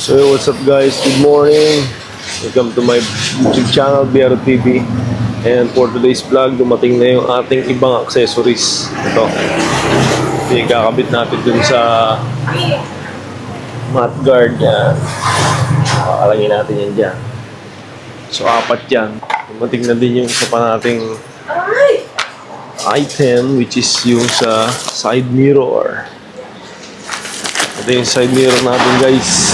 So what's up guys, good morning. Welcome to my YouTube channel, BR TV. And for today's vlog, dumating na yung ating ibang accessories. Ito, ikakabit natin dun sa mat guard. Pakalagay natin yan dyan. So 4 yan. Dumating na din yung isa pa nating item, which is yung sa side mirror. Ito yung side mirror natin guys.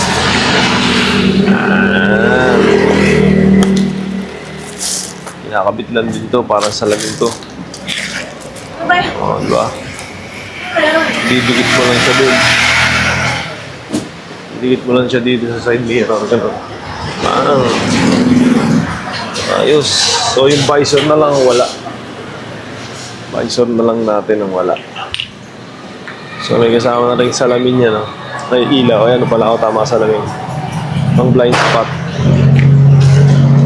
Kinakabit lang din to para sa laging to. Oh, diba? Didikit mo lang siya dun. Didikit mo lang siya dito sa side mirror. Ganun. Ayos. So yung visor na lang wala. Visor na lang natin ang wala. So may kasama na rin salamin niya, no? May ilaw. Ayan, pala ako tama sa salamin. Pang blind spot.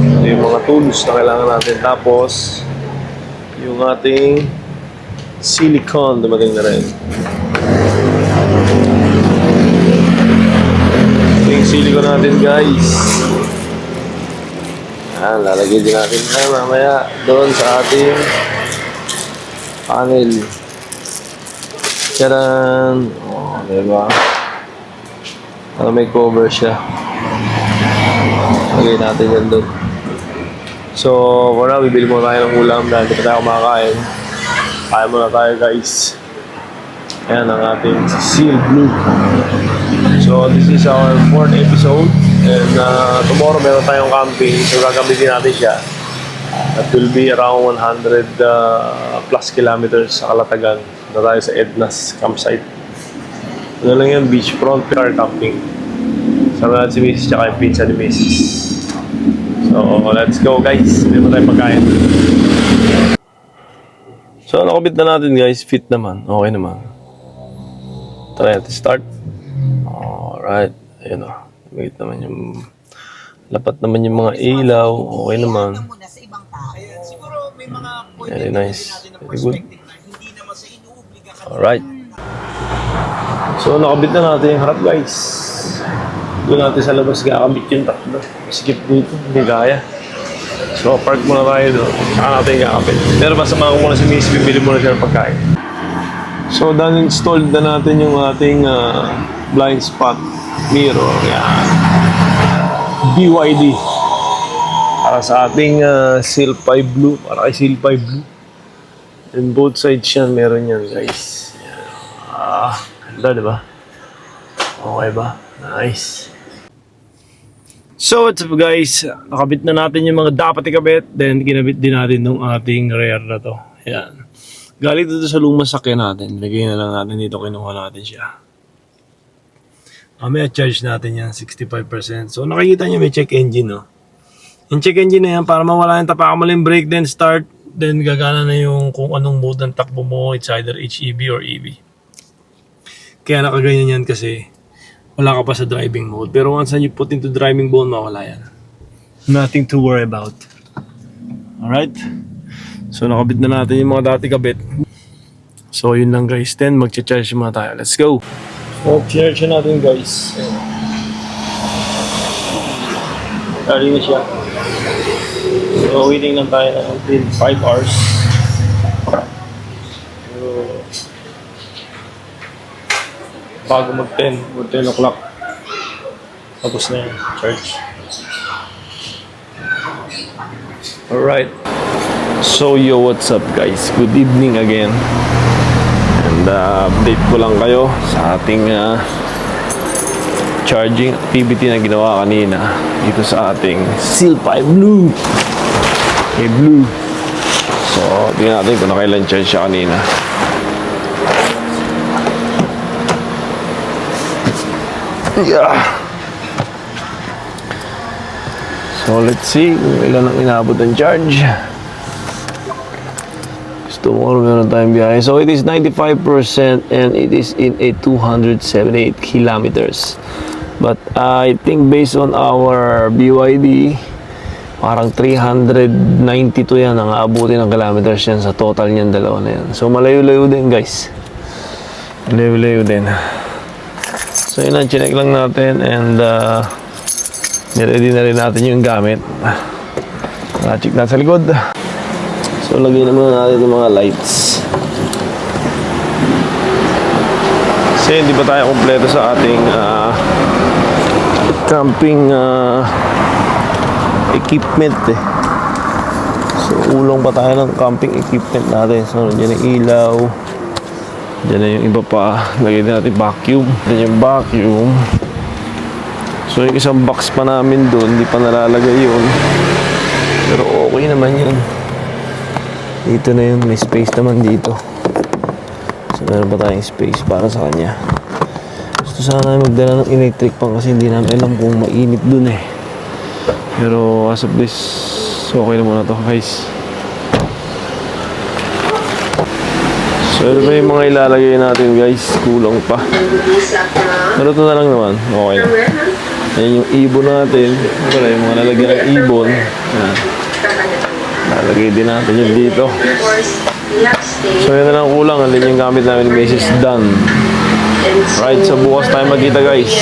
Ito yung mga tools na kailangan natin. Tapos yung ating silicone dumating na rin. Ito yung silicone natin guys. Lalagay din natin na mamaya doon sa ating panel. Tcharan! Oh, diba? Para may cover siya. Lagay natin yan doon. So, for now, bibili muna tayo ng ulam dahil hindi pa tayo kumakain. Kain muna tayo guys. Ayan ang ating Seal Blue. So, this is our 4th episode. And tomorrow meron tayong camping. So, gagamitin natin siya. That will be around 100 plus kilometers sa Kalatagan. Na tayo sa Edna's campsite. Ano lang yan, beachfront car camping. Sama natin si Mrs. tsaka yung pizza ni Mrs. So, let's go guys. Hindi mo tayo pagkain. So, nakabit na natin guys. Fit naman. Okay naman. Try natin start. Alright. Ayun o. Wait naman yung... Lapat naman yung mga ilaw. Okay naman. Very nice. Very good. Alright. So, nakabit na natin yung harap guys. Doon natin sa labas kakabit yung takbo. Skip dito. Hindi kaya. So, park muna tayo doon. Saka natin kakabit. Pero masama ko muna si Miss. Bibili muna siya ng pagkain. So, done installed na natin yung ating blind spot mirror. Yan. BYD. Para sa ating Seal 5 Blue. Para kay Seal 5 Blue. And both sides yan. Meron yan guys. Ganda diba? Okay ba? Nice. So what's up guys? Nakabit na natin yung mga dapat ikabit. Then kinabit din natin ng ating rear na to. Ayan. Galing dito sa lumang sakyan natin. Lagyan na lang natin dito. Kinuha natin siya. May charge natin yan. 65%. So nakikita nyo may check engine, no? Yung check engine na yan para mawala yung tapakan mo yung brake. Then start. Then gagana na yung kung anong mode ng takbo mo. It's either HEV or EV. Kaya nakaganyan yan kasi wala ka pa sa driving mode. Pero once you put into driving mode, mawala yan. Nothing to worry about. Alright? So nakabit na natin yung mga dati kabit. So yun lang guys. Then magcha-charge muna tayo. Let's go! So charge natin guys. Kali na siya. So waiting lang tayo until 5 hours. Bago mag-10 o'clock. Tapos na yan, charge. Alright. So yo, what's up guys? Good evening again. And update ko lang kayo sa ating charging activity na ginawa kanina dito sa ating Seal 5 Blue. Okay, Blue. So, tingnan natin kung nakailan charge siya kanina. Yeah. So let's see kung ilan ang inabot ng charge. Tomorrow meron tayong biyahe. So it is 95% and it is in a 278 kilometers. But I think based on our BYD, parang 392 yan ang aabutin ng kilometers yan sa total niyan, dalawa na yan. So malayo-layo din guys. Malayo-layo din. So yun lang, chinek lang natin and niready na rin natin yung gamit. Check natin sa likod. So lagay na muna natin yung mga lights. Kasi hindi pa tayo kompleto sa ating camping equipment eh. So ulong pa tayo ng camping equipment natin. So dyan yung ilaw, dyan na yung iba pa. Lagay na natin vacuum. Dyan yung vacuum. So yung isang box pa namin doon, hindi pa nalalagay yun. Pero okay naman yun. Dito na yun, may space naman dito. So meron pa tayong space para sa kanya. Gusto sana magdala ng electric pan kasi hindi namin alam kung mainit dun eh. Pero as of this, okay na muna to guys. So ito pa yung mga ilalagay natin guys, kulang pa. Pero ito na lang naman, okay na. Ayan yung ibon natin. Wala yung mga lalagyan ng ibon. Ayan. Lalagay din natin yun dito. So yun na lang kulang. Andun yung gamit namin ni Mrs. Dan. Right, so bukas tayo magkita guys.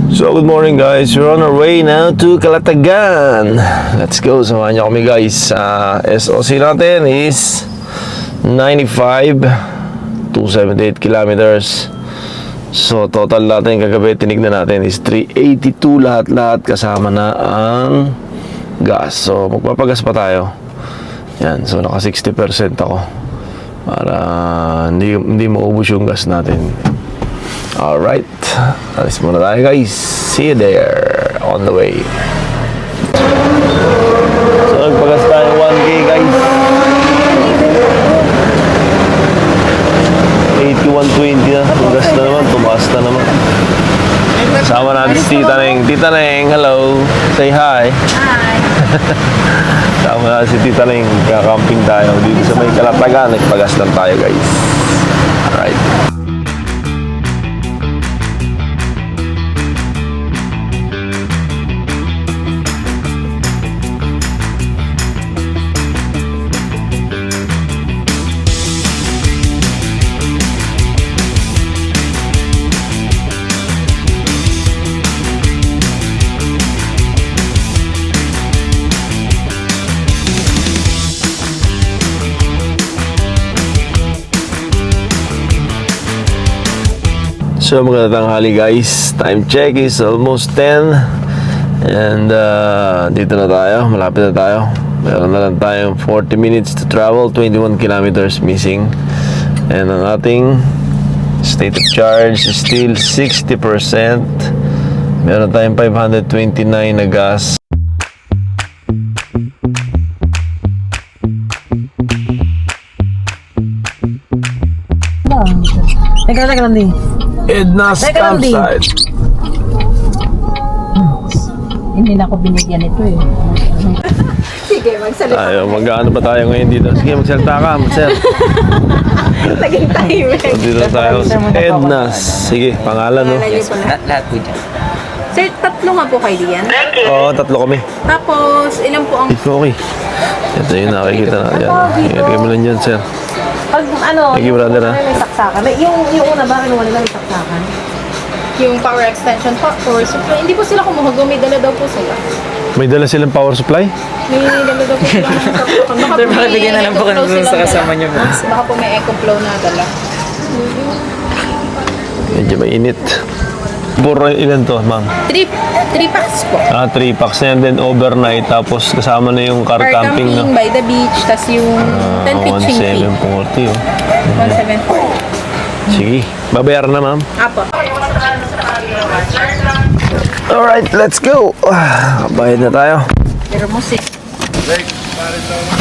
So good morning guys. We're on our way now to Calatagan. Let's go. Samahan niyo kami guys. SOC natin is 95 278 kilometers. So total natin kagabi tinignan natin is 382 lahat-lahat kasama na ang gas. So magpapagas pa tayo. Yan, so naka 60% ako para hindi maubos yung gas natin. Alright, alis muna tayo guys. See you there on the way. So nagpagas tayo 1K guys. 81.20 na. Tugas na naman. Tumaas na naman. Sama natin si Tita Neng. Tita Neng, hello. Say hi. Hi. Sama natin si Tita Neng. Kakamping tayo. Dito sa may Calatagan. Nagpagas lang tayo guys. Alright. So magandang tanghali guys. Time check is almost 10. And dito na tayo. Malapit na tayo. Meron na lang tayong 40 minutes to travel. 21 kilometers missing. And ang ating state of charge is still 60%. Meron tayong 529 na gas. Teka lang din. Edna's campsite. Hindi na ako binigyan ito eh. Sige, magsalita. Tayo, mag-ano ba tayo ngayon dito? Sige, magsalita ka, sir. Naging tahimik. So, dito tayo sa Edna's. Sige, pangalan, no? Lahat po dyan. Sir, tatlo nga po kayo diyan. Oo, tatlo kami. Tapos, ilan po ang... It's okay. Ito yung nakikita na yan. Ilagay mo lang dyan, sir. Pag ano, Thank you, brother, ha? may saksakan. Yung una ba, kinuha nila may saksakan? Yung power extension po, power supply. Hindi po sila kumuhugo, may dala daw po sila. May dala silang power supply? May dala daw po sila ng saksakan. Baka Sir, po baka may bigyan na lang po kami EcoFlow sa silang kasama dala. niyo, Ha? sir. Baka po may EcoFlow na dala. Medyo mainit. Puro ilan to, ma'am? 3 packs po. 3 packs na yan, then overnight, tapos kasama na yung car Car camping, camping no? by the beach, tas yung 10 pitching fee. 1740, oh. 1,740. Sige, babayaran na, ma'am. Apo. Alright, let's go! Bayad na tayo. Pero musik.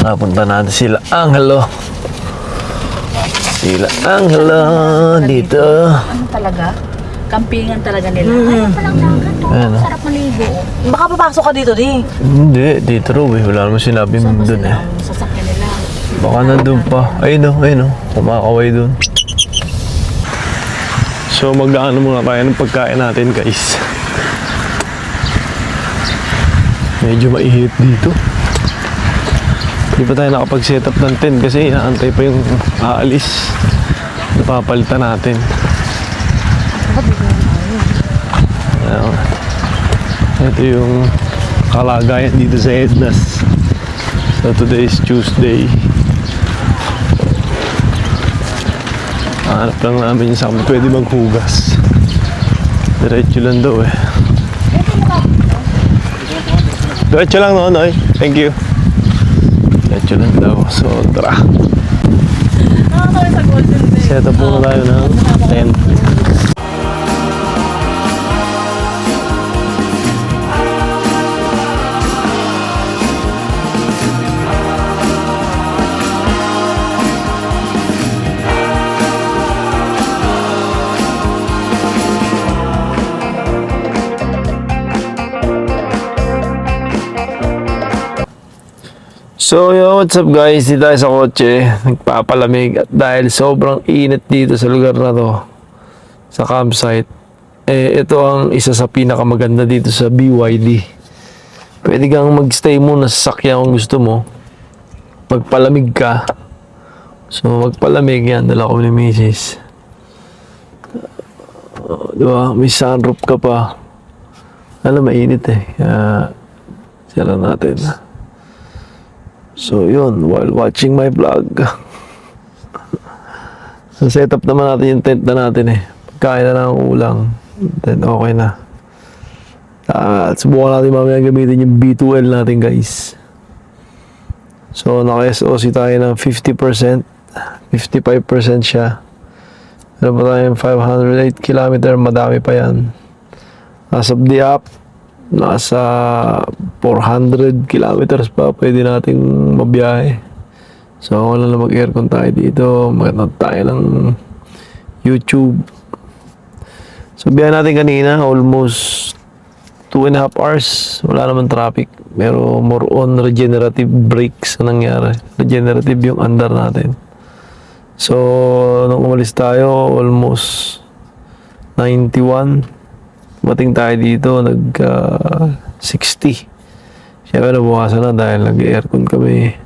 Napunta natin sila Angelo. Sila Angelo dito. Ano talaga? Campingan talaga nila. Ayan, oh. Sarap maligo. Baka papasok ka dito, di. Hindi, dito raw eh. Wala naman sinabi mo dun eh. Ang sasakyan nila. Baka nandun pa. Ayun oh. Kumakaway dun. So mag-ano muna tayo ng pagkain natin guys. Medyo maihit dito. Hindi pa tayo nakapag-set up ng tent kasi inaantay pa yung aalis. Napapalitan natin. Ayan. Ito yung kalagayan dito sa Ednas. So today is Tuesday. Hanap lang namin sa kami pwede maghugas. Diretso lang daw eh. Diretso lang no, Noy. Thank you. Diretso lang daw. So tara. Sa Golden Bay. Set up muna tayo ng tent. So yo, what's up guys? Dito tayo sa kotse, nagpapalamig at dahil sobrang init dito sa lugar na to, sa campsite, ito ang isa sa pinakamaganda dito sa BYD. Pwede kang magstay muna sa sakyan kung gusto mo. Magpalamig ka. So magpalamig yan, dala ko ni Mrs. Diba? May sunroof ka pa. Alam, mainit eh. Kaya, sila natin. So yun, while watching my vlog. So set up naman natin yung tent na natin eh. Pagkain na lang ang ulang. Then okay na. At subukan natin mamaya gamitin yung B2L natin guys. So naka-SOC tayo ng 50%. 55% siya. Meron pa tayong 508 km, madami pa yan. As of the app, nasa 400 kilometers pa pwede nating mabiyahe. So wala na mag-aircon tayo dito, magandang tayo ng YouTube. So biyahe natin kanina almost 2.5 hours, wala naman traffic, pero more on regenerative brakes ang nangyari. Regenerative yung andar natin. So nung umalis tayo almost 91, mating tayo dito, nag 60. Siyempre nabukasan na dahil nag-aircon kami.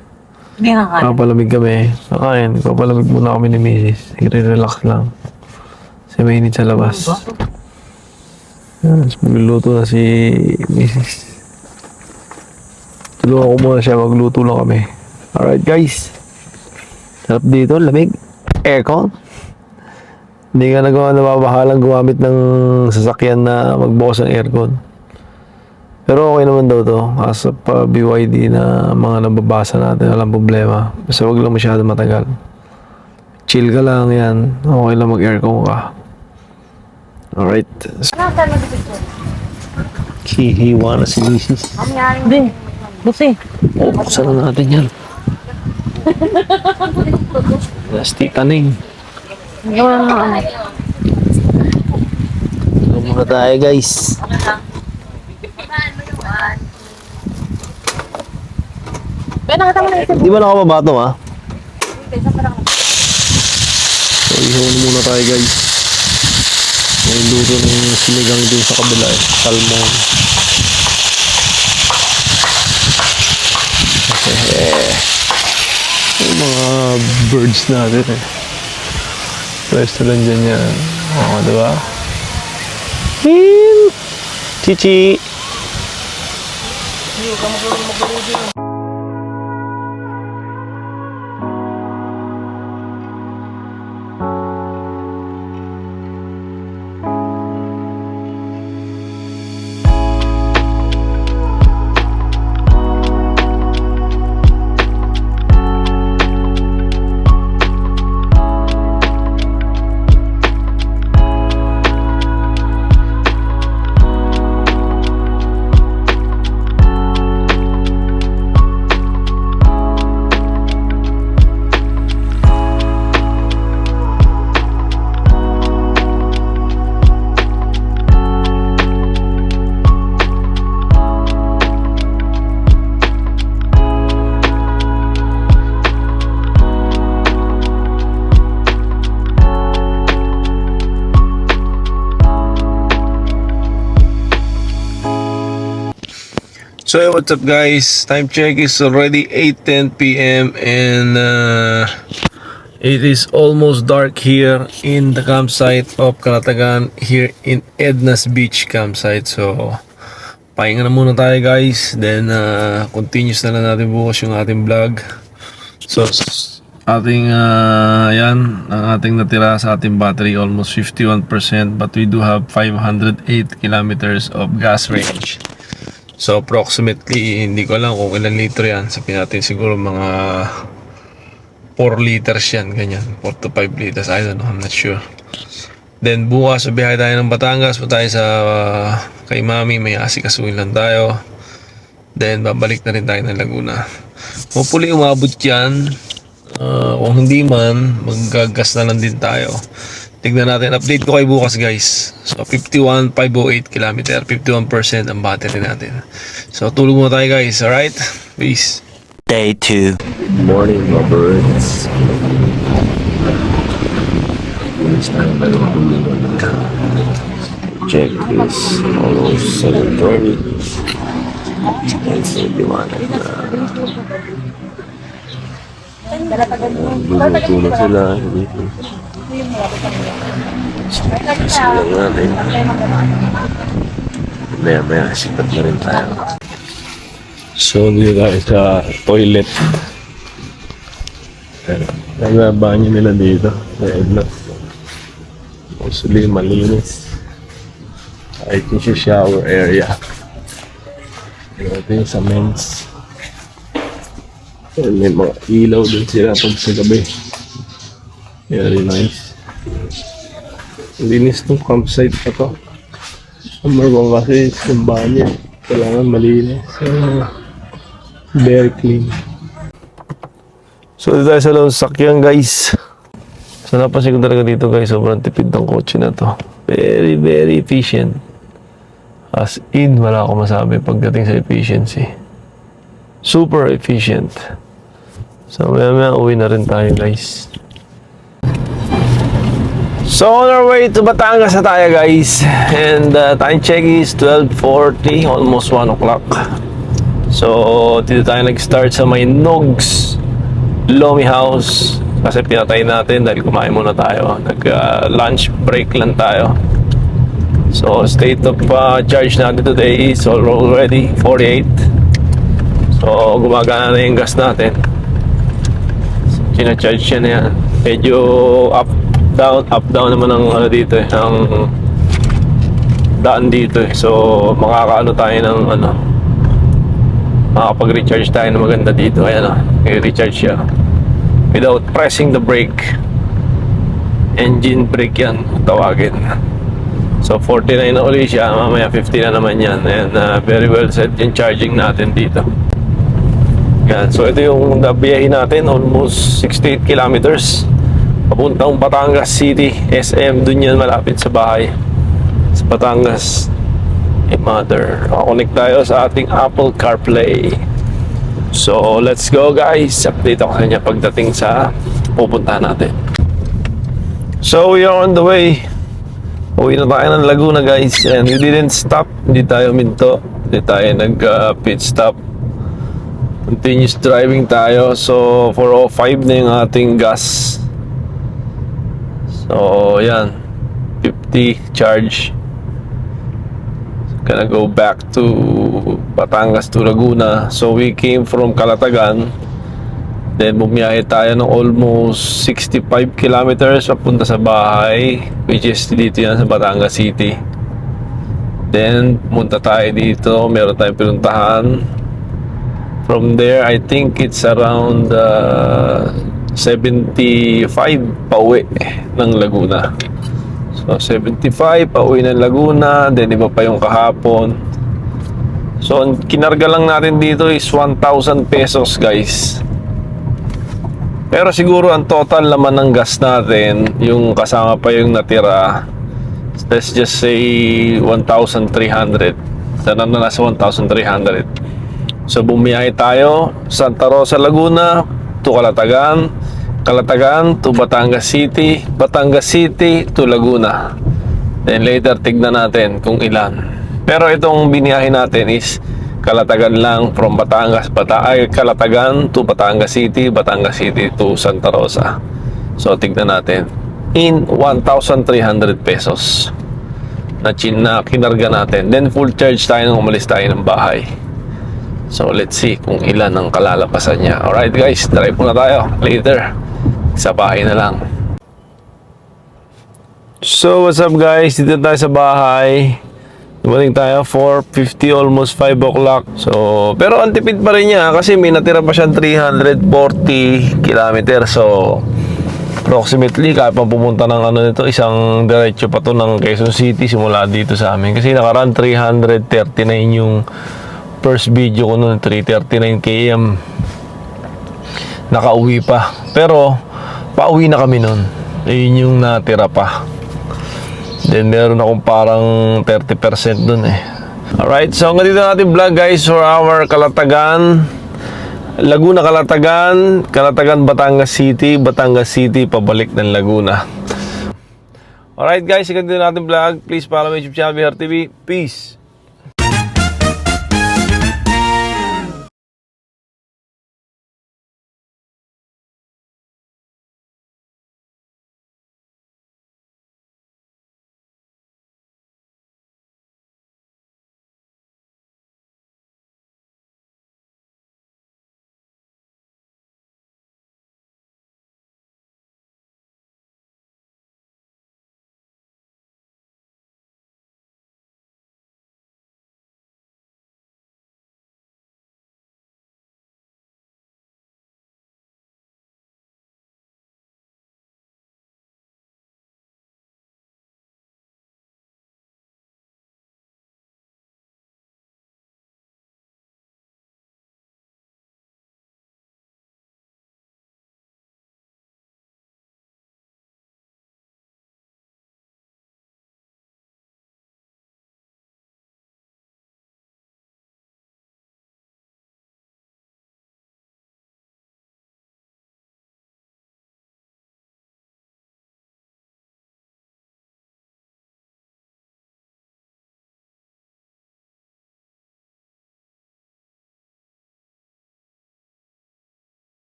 Hindi na kaya. Papalamig kami. Nakain, papalamig muna kami ni Mrs. Nagre-relax lang. Kasi mainit sa labas. Yan, magluluto na si Mrs. Tulungan ko muna siya, magluto lang kami. Alright guys. Sarap dito, lamig. Aircon. Hindi ka nababahalang gumamit ng sasakyan na magbukas ng aircon. Pero okay naman daw to. As of BYD na mga nababasa natin, walang problema. Basta wag lang masyado matagal. Chill ka lang yan. Okay lang mag-aircon ka. Alright. Hihiwa na si Mrs. Hindi. Busi. Oh, buksan na natin yan. Plastic taning. Gawa na ano. Ito muna tayo guys. Ben, nakita mo na ito. Di ba nakababato ha? So ihaw na muna tayo guys. May luto ng sinigang dun sa kabila eh. Salmon. Yung mga birds natin eh. Pwesto lang dyan yan. Oo, diba? Hin! Chichi! So hey, what's up guys? Time check is already 8:10 p.m. and It is almost dark here in the campsite of Calatagan here in Edna's Beach campsite. So, pahinga na muna tayo guys. Then, continuous na lang natin bukas yung ating vlog. So, ating, yan, ang ating natira sa ating battery, almost 51%. But we do have 508 kilometers of gas range. So, approximately, hindi ko alam kung ilan litro yan. Sabihin natin siguro mga 4 liters yan, ganyan. 4 to 5 liters, I don't know, I'm not sure. Then bukas, biyahe tayo ng Batangas, punta tayo sa kay Mami, may asikasuhin lang tayo. Then babalik na rin tayo ng Laguna. Hopefully umabot yan. Kung hindi man, maggagas na lang din tayo. Tignan natin, update ko kayo bukas guys. So 508 km, 51% ang battery natin. So tulog muna tayo guys, alright? Peace. Day 2. Morning, mga birds. Check this. Almost 7:30. And so, liwanag na. Luluto na sila. Silang natin. Maya-maya, sipat na rin tayo. So, dito tayo sa toilet. Nagbabanyo nila dito sa Edna. Mostly malinis. I think yung shower area. Ito yung sa men's. And may mga ilaw din sila pag sa gabi. Very nice. Linis ng campsite pa to. Number 1 kasi yung banyo. Kailangan malinis. Very clean. So dito tayo sa loob ng sakyan guys. So napansin ko talaga dito guys, sobrang tipid ng kotse na to. Very very efficient. As in, wala akong masabi pagdating sa efficiency. Super efficient. So maya uwi na rin tayo guys. So on our way to Batangas na tayo guys. And time check is 12:40, almost 1 o'clock. So dito tayo nag-start sa may Nogs Lomi House. Kasi pinatay natin dahil kumain muna tayo. Nag-lunch break lang tayo. So state of charge natin today is already 48. So gumagana na yung gas natin. So, charge siya na yan. Medyo up down naman ang ano dito eh, ang daan dito eh. So makakaano tayo ng ano, makakapag-recharge tayo na maganda dito. Ayan o, i-recharge siya without pressing the brake. Engine brake yan tawagin. So 49 na ulit siya, mamaya 50 na naman yan. And very well set yung charging natin dito. Yan. So ito yung biyahe natin, almost 68 kilometers papuntang Batangas City, SM. Dun yan malapit sa bahay sa Batangas. Hey mother, connect tayo sa ating Apple CarPlay. So let's go guys, update ako sa inyo pagdating sa pupuntahan natin. So we are on the way. Uwi na tayo ng Laguna guys, and we didn't stop. Hindi tayo minto, hindi tayo nag pit stop. Continuous driving tayo. So 405 na yung ating gas. So yan, 50 charge. Gonna go back to Batangas to Laguna. So we came from Calatagan, then bumiyahe tayo ng almost 65 kilometers papunta sa bahay, which is dito yan sa Batangas City. Then punta tayo dito, meron tayong pinuntahan. From there, I think it's around 75 pauwi ng Laguna. So 75 pauwi ng Laguna, then iba pa yung kahapon. So ang kinarga lang natin dito is 1,000 pesos guys. Pero siguro ang total naman ng gas natin, yung kasama pa yung natira, let's just say 1,300. Sana na nasa 1,300. So bumiyahe tayo Santa Rosa, Laguna to Calatagan, Calatagan to Batangas City, Batangas City to Laguna. Then later tignan natin kung ilan. Pero itong biniyahe natin is Calatagan lang from Batangas, Calatagan to Batangas City, Batangas City to Santa Rosa. So, tignan natin. In 1,300 pesos na kinarga natin. Then, full charge tayo nung umalis tayo ng bahay. So, let's see kung ilan ang kalalapasan niya. Alright guys, drive muna tayo. Later, sa bahay na lang. So, what's up guys? Dito tayo sa bahay. Dumating tayo 4:50, almost 5 o'clock. So, pero ang tipid pa rin niya kasi may natira pa siyang 340 kilometer. So, approximately, kaya pang pumunta ng ano nito, isang diretso pa to ng Quezon City simula dito sa amin. Kasi nakaraan 339 yung first video ko noon, 339 km. Nakauwi pa. Pero, pauwi na kami noon. Ayun yung natira pa. Then meron akong parang 30% dun eh. Alright, so hanggang dito natin vlog guys for our Calatagan, Laguna Calatagan, Calatagan Batangas City, Batangas City pabalik ng Laguna. Alright guys, hanggang dito natin vlog. Please follow my YouTube channel, BR TV. Peace!